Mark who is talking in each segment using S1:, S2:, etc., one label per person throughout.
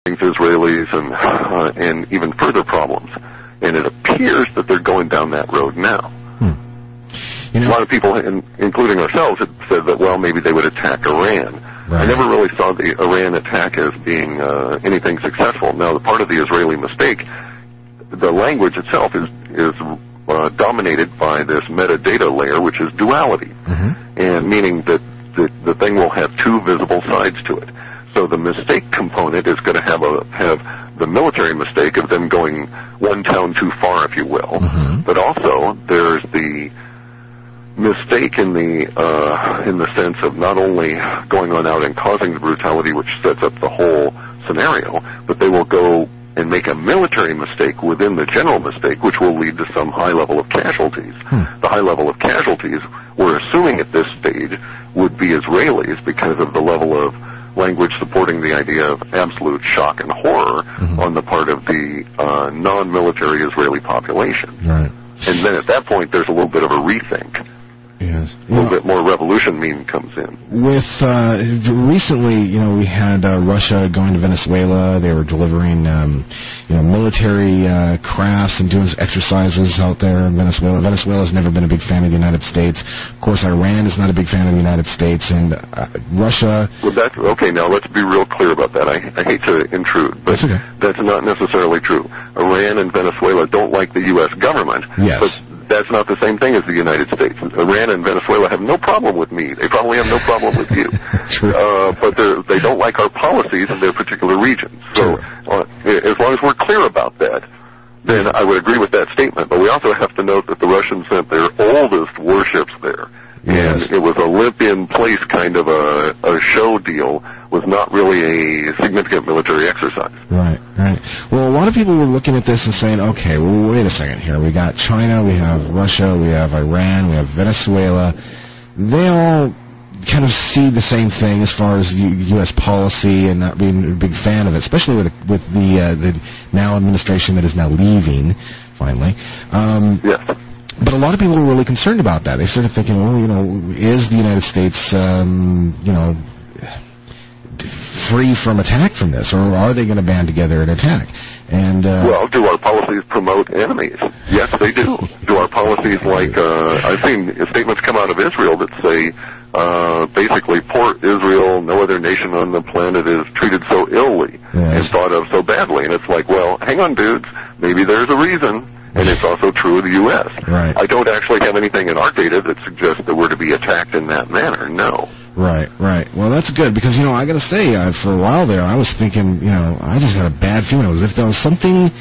S1: Israelis and even further problems. And it appears that they're going down that road now.
S2: You know,
S1: a lot of people, including ourselves, had said that, well, maybe they would attack Iran.
S2: Right.
S1: I never really saw the Iran attack as being anything successful. Now, the part of the Israeli mistake, the language itself is dominated by this metadata layer, which is duality, and meaning that the thing will have two visible sides to it. So the mistake component is going to have the military mistake of them going one town too far, if you will. But also there's the mistake in the sense of not only going on out and causing the brutality, which sets up the whole scenario, but they will go and make a military mistake within the general mistake, which will lead to some high level of casualties. The high level of casualties, we're assuming at this stage, would be Israelis because of the level of language supporting the idea of absolute shock and horror on the part of the non-military Israeli population.
S2: Right.
S1: And then at that point, there's a little bit of a rethink.
S2: Yes.
S1: A little bit more revolution meme comes in.
S2: With recently, we had Russia going to Venezuela. They were delivering, military crafts and doing exercises out there in Venezuela. Venezuela's never been a big fan of the United States. Of course, Iran is not a big fan of the United States, and Russia.
S1: Well, that's okay. Now let's be real clear about that. I hate to intrude, but that's not necessarily true. Iran and Venezuela don't like the U.S. government.
S2: Yes.
S1: But that's not the same thing as the United States. Iran and Venezuela have no problem with me. They probably have no problem with you.
S2: True.
S1: But they don't like our policies in their particular regions. So as long as we're clear about that, then I would agree with that statement. But we also have to note that the Russians sent their oldest warships there.
S2: Yes.
S1: And it was a limp-in-place kind of a show deal, was not really a significant military exercise.
S2: Right. Well, a lot of people were looking at this and saying, okay, well, wait a second here. We got China, we have Russia, we have Iran, we have Venezuela. They all kind of see the same thing as far as U.S. policy and not being a big fan of it, especially with the now administration that is now leaving, finally.
S1: Yes.
S2: But a lot of people were really concerned about that. They started thinking, well, is the United States, free from attack from this, or are they going to band together and attack? And
S1: well, do our policies promote enemies? Yes, they do. Do our policies, like I've seen statements come out of Israel that say, basically, poor Israel, no other nation on the planet is treated so illy and thought of so badly. And it's like, well, hang on, dudes, maybe there's a reason. And it's also true of the U.S.
S2: Right.
S1: I don't actually have anything in our data that suggests that we're to be attacked in that manner, no.
S2: Right. Well, that's good, because, I got to say, for a while there, I was thinking, I just had a bad feeling. It was as if there was something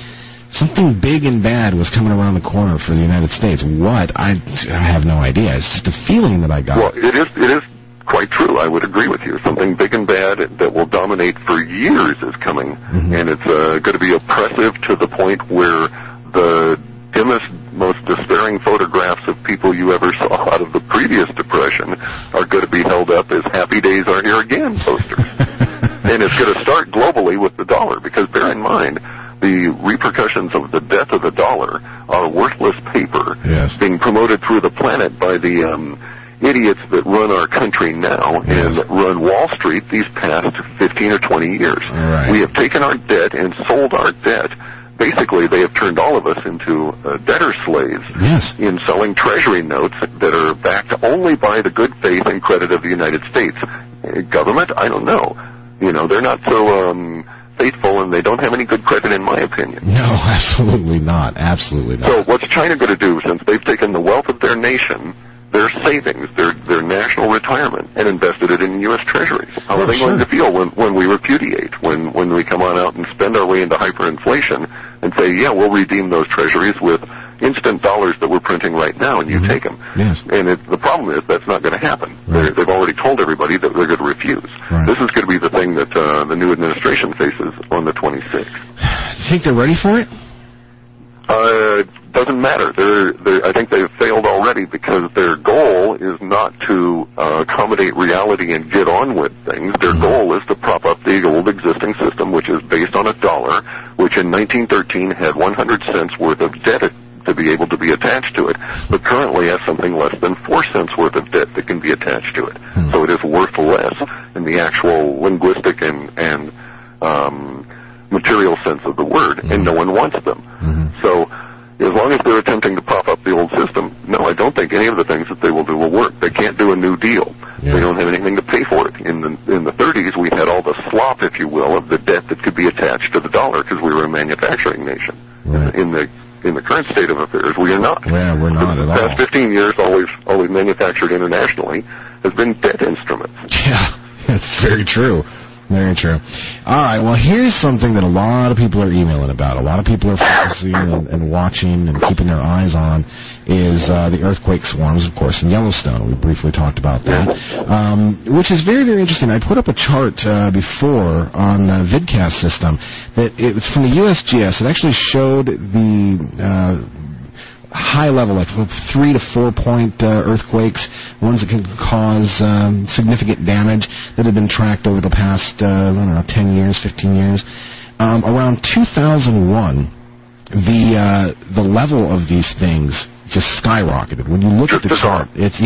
S2: big and bad was coming around the corner for the United States. What? I have no idea. It's just a feeling that I got.
S1: Well, it is quite true. I would agree with you. Something big and bad that will dominate for years is coming, and it's going to be oppressive to the point where the dimmest, most despairing photographs of people you ever saw out of the previous depression are going to be held up as "Happy Days Are Here Again" posters. And it's going to start globally with the dollar, because bear in mind, the repercussions of the death of the dollar are worthless paper being promoted through the planet by the idiots that run our country now and run Wall Street these past 15 or 20 years.
S2: Right.
S1: We have taken our debt and sold our debt. Basically, they have turned all of us into debtor slaves in selling treasury notes that are backed only by the good faith and credit of the United States. Government? I don't know. They're not so faithful, and they don't have any good credit, in my opinion.
S2: No, absolutely not. Absolutely not.
S1: So what's China going to do, since they've taken the wealth of their nation, their savings, their national retirement, and invested it in U.S. treasuries? How are they going to feel when we repudiate, when we come on out and spend our way into hyperinflation and say, yeah, we'll redeem those treasuries with instant dollars that we're printing right now, and you take them?
S2: Yes.
S1: And the problem is that's not going to happen. Right. They've already told everybody that they're going to refuse.
S2: Right.
S1: This is going to be the thing that the new administration faces on the 26th.
S2: Do you think they're ready for it?
S1: Doesn't matter. I think they've failed already, because their goal is not to accommodate reality and get on with things. Their goal is to prop up the old existing system, which is based on a dollar, which in 1913 had 100 cents worth of debt to be able to be attached to it, but currently has something less than 4 cents worth of debt that can be attached to it. So it is worth less in the actual linguistic and sense of the word, and no one wants them. So as long as they're attempting to prop up the old system, no, I don't think any of the things that they will do will work. They can't do a New Deal. They don't have anything to pay for it. In the 30s, we had all the slop, if you will, of the debt that could be attached to the dollar because we were a manufacturing nation. Right. In the current state of affairs, we are not.
S2: Yeah, we're not at all.
S1: The past 15 years, all we've manufactured internationally has been debt instruments.
S2: Yeah, that's very true. Very true. All right, well, here's something that a lot of people are emailing about. A lot of people are focusing and watching and keeping their eyes on is the earthquake swarms, of course, in Yellowstone. We briefly talked about that, which is very, very interesting. I put up a chart before on the vidcast system that it was from the USGS. It actually showed the high level, like 3 to 4 point earthquakes, ones that can cause significant damage that have been tracked over the past, 10 years, 15 years. Around 2001, the level of these things just skyrocketed. When you look at the chart, it's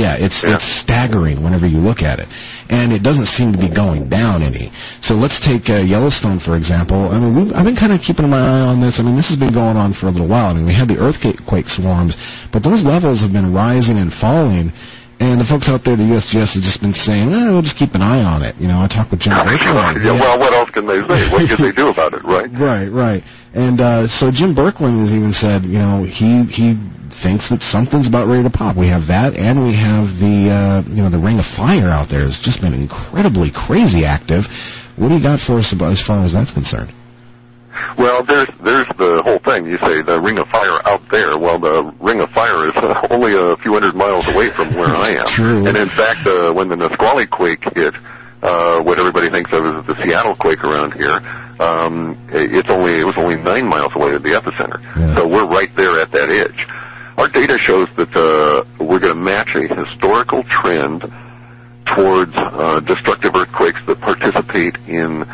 S2: staggering whenever you look at it. And it doesn't seem to be going down any. So let's take Yellowstone, for example. I mean, I've been kind of keeping my eye on this. I mean, this has been going on for a little while. I mean, we had the earthquake swarms, but those levels have been rising and falling. And the folks out there, the USGS, have just been saying, we'll just keep an eye on it. You know, I talked with Jim Birkeland.
S1: Well, what else can they say? What can they do about it, right?
S2: Right. And so Jim Birkeland has even said, he thinks that something's about ready to pop. We have that, and we have the Ring of Fire out there. It's just been incredibly crazy active. What do you got for us as far as that's concerned?
S1: Well, there's the whole thing. You say the Ring of Fire out there. Well, the Ring of Fire is only a few hundred miles away from where I am.
S2: True.
S1: And in fact, when the Nisqually quake hit, what everybody thinks of as the Seattle quake around here, it was only 9 miles away at the epicenter. Yeah. So we're right there at that edge. Our data shows that we're going to match a historical trend towards destructive earthquakes that participate in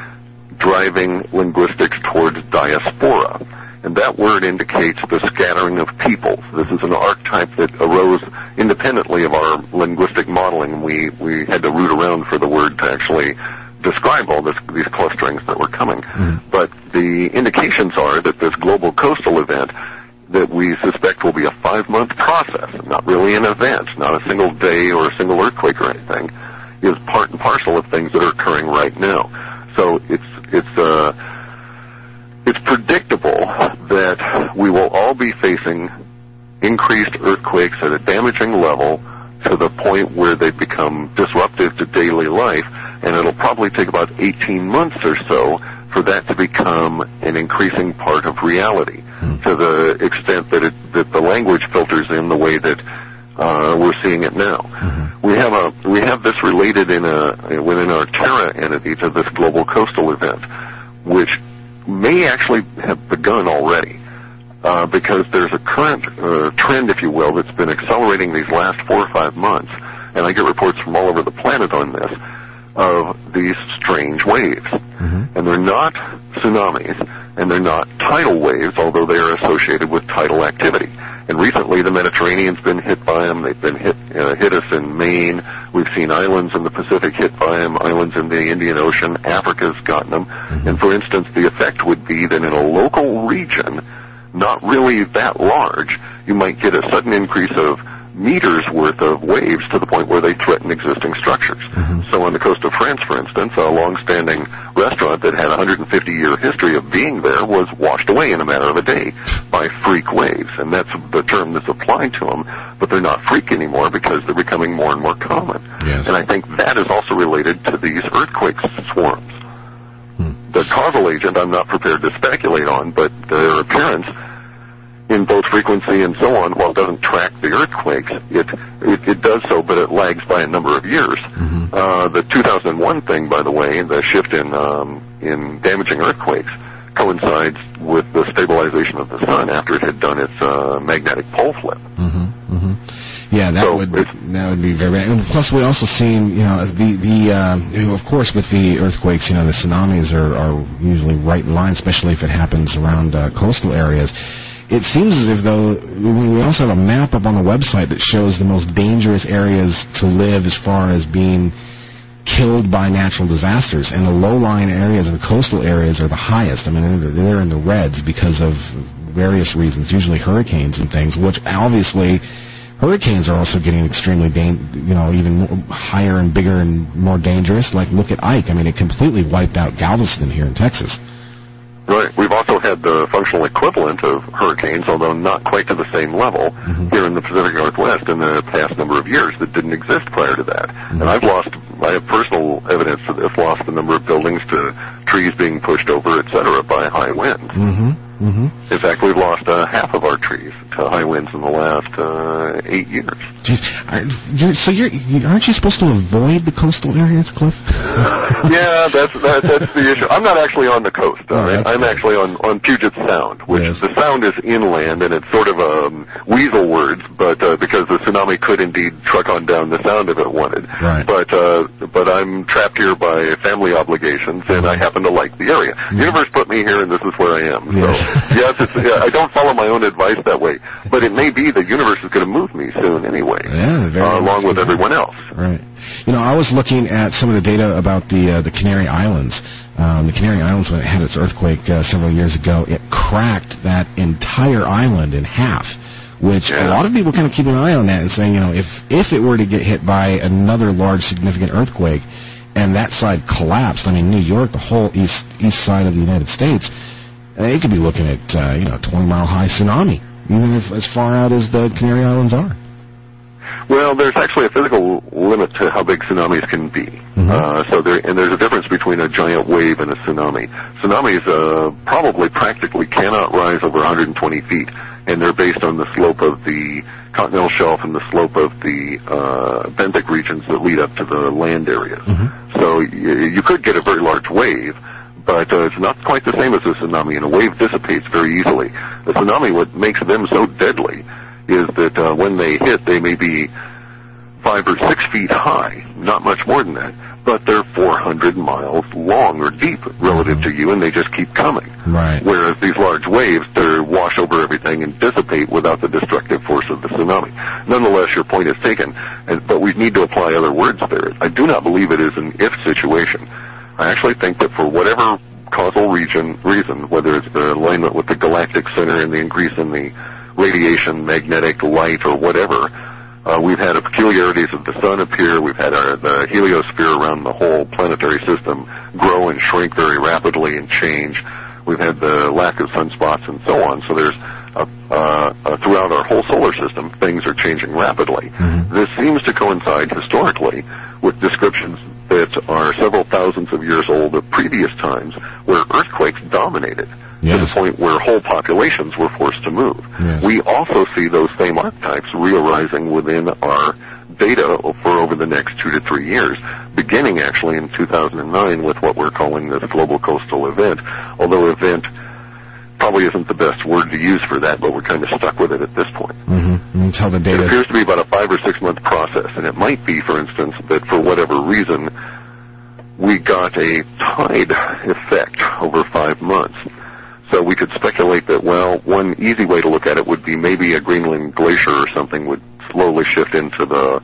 S1: driving linguistics towards diaspora. And that word indicates the scattering of peoples. This is an archetype that arose independently of our linguistic modeling. We had to root around for the word to actually describe all these clusterings that were coming. But the indications are that this global coastal event that we suspect will be a 5-month process, not really an event, not a single day or a single earthquake or anything, is part and parcel of things that are occurring right now. So it's predictable that we will all be facing increased earthquakes at a damaging level to the point where they become disruptive to daily life, and it'll probably take about 18 months or so for that to become an increasing part of reality, to the extent that the language filters in the way that we're seeing it now. We have this related within our Terra entity to this global coastal event, which may actually have begun already, because there's a current trend, if you will, that's been accelerating these last 4 or 5 months, and I get reports from all over the planet on this, of these strange waves. And they're not tsunamis, and they're not tidal waves, although they are associated with tidal activity. And recently the Mediterranean's been hit by them. They've been hit us in Maine. We've seen islands in the Pacific hit by them, islands in the Indian Ocean. Africa's gotten them. And for instance, the effect would be that in a local region, not really that large, you might get a sudden increase of meters worth of waves to the point where they threaten existing structures. So on the coast of France, for instance, a long-standing restaurant that had a 150-year history of being there was washed away in a matter of a day by freak waves, and that's the term that's applied to them, but they're not freak anymore because they're becoming more and more common. And I think that is also related to these earthquake swarms. The causal agent I'm not prepared to speculate on, but their appearance in both frequency and so on, while it doesn't track the earthquakes, it does so, but it lags by a number of years. The 2001 thing, by the way, the shift in damaging earthquakes, coincides with the stabilization of the sun after it had done its magnetic pole flip.
S2: Yeah, that would be very bad. And plus, we also seen, of course, with the earthquakes, the tsunamis are usually right in line, especially if it happens around coastal areas. It seems as if, though, we also have a map up on the website that shows the most dangerous areas to live as far as being killed by natural disasters, and the low-lying areas and the coastal areas are the highest. I mean, they're in the reds because of various reasons, usually hurricanes and things, which obviously hurricanes are also getting extremely, even higher and bigger and more dangerous. Like, look at Ike. I mean, it completely wiped out Galveston here in Texas.
S1: Right. We've also had the functional equivalent of hurricanes, although not quite to the same level, here in the Pacific Northwest in the past number of years that didn't exist prior to that. And I have personal evidence that I've lost the number of buildings to trees being pushed over, et cetera, by high winds. In fact, we've lost half of our trees to high winds in the last 8 years.
S2: Jeez. Aren't you supposed to avoid the coastal areas, Clif?
S1: Yeah, that's the issue. I'm not actually on the coast. I'm actually on Puget Sound, which the sound is inland, and it's sort of weasel words, but because the tsunami could indeed truck on down the sound if it wanted.
S2: Right.
S1: But I'm trapped here by family obligations, and I happen to like the area. The universe put me here, and this is where I am.
S2: Yes.
S1: So, yes, I don't follow my own advice that way, but it may be the universe is going to move me soon anyway, along with everyone else.
S2: Right. I was looking at some of the data about the Canary Islands. The Canary Islands, when it had its earthquake several years ago, it cracked that entire island in half, which a lot of people kind of keep an eye on that and saying, if it were to get hit by another large significant earthquake and that side collapsed, I mean, New York, the whole east side of the United States, they could be looking at, 20-mile-high tsunami, even if as far out as the Canary Islands are.
S1: Well, there's actually a physical limit to how big tsunamis can be. There's a difference between a giant wave and a tsunami. Tsunamis practically cannot rise over 120 feet, and they're based on the slope of the continental shelf and the slope of the benthic regions that lead up to the land areas. So you could get a very large wave, but it's not quite the same as a tsunami, and a wave dissipates very easily. The tsunami, what makes them so deadly is that when they hit, they may be 5 or 6 feet high, not much more than that, but they're 400 miles long or deep relative to you, and they just keep coming.
S2: Right.
S1: Whereas these large waves, they wash over everything and dissipate without the destructive force of the tsunami. Nonetheless, your point is taken, but we need to apply other words there. I do not believe it is an if situation. I actually think that for whatever causal reason, whether it's the alignment with the galactic center and the increase in the radiation, magnetic, light, or whatever, we've had peculiarities of the sun appear. We've had the heliosphere around the whole planetary system grow and shrink very rapidly and change. We've had the lack of sunspots and so on. So there's throughout our whole solar system, things are changing rapidly. This seems to coincide historically with descriptions that are several thousands of years old of previous times where earthquakes dominated to the point where whole populations were forced to move. We also see those same archetypes re-arising within our data for over the next 2 to 3 years, beginning actually in 2009 with what we're calling this global coastal event, although event probably isn't the best word to use for that, but we're kind of stuck with it at this point.
S2: Until the data...
S1: It appears to be about a 5 or 6 month process, and it might be, for instance, that for whatever reason, we got a tide effect over 5 months. So we could speculate that, well, one easy way to look at it would be maybe a Greenland glacier or something would slowly shift into the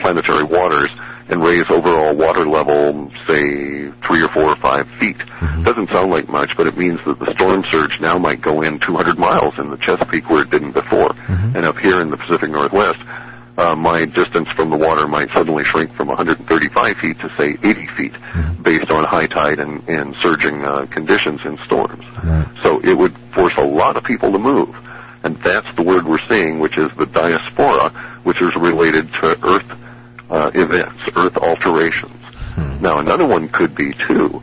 S1: planetary waters and raise overall water level, say, 3 or 4 or 5 feet. Doesn't sound like much, but it means that the storm surge now might go in 200 miles in the Chesapeake where it didn't before. And up here in the Pacific Northwest, my distance from the water might suddenly shrink from 135 feet to, say, 80 feet based on high tide and surging conditions in storms. So it would force a lot of people to move. And that's the word we're seeing, which is the diaspora, which is related to Earth events, Earth alterations. Now, another one could be, too,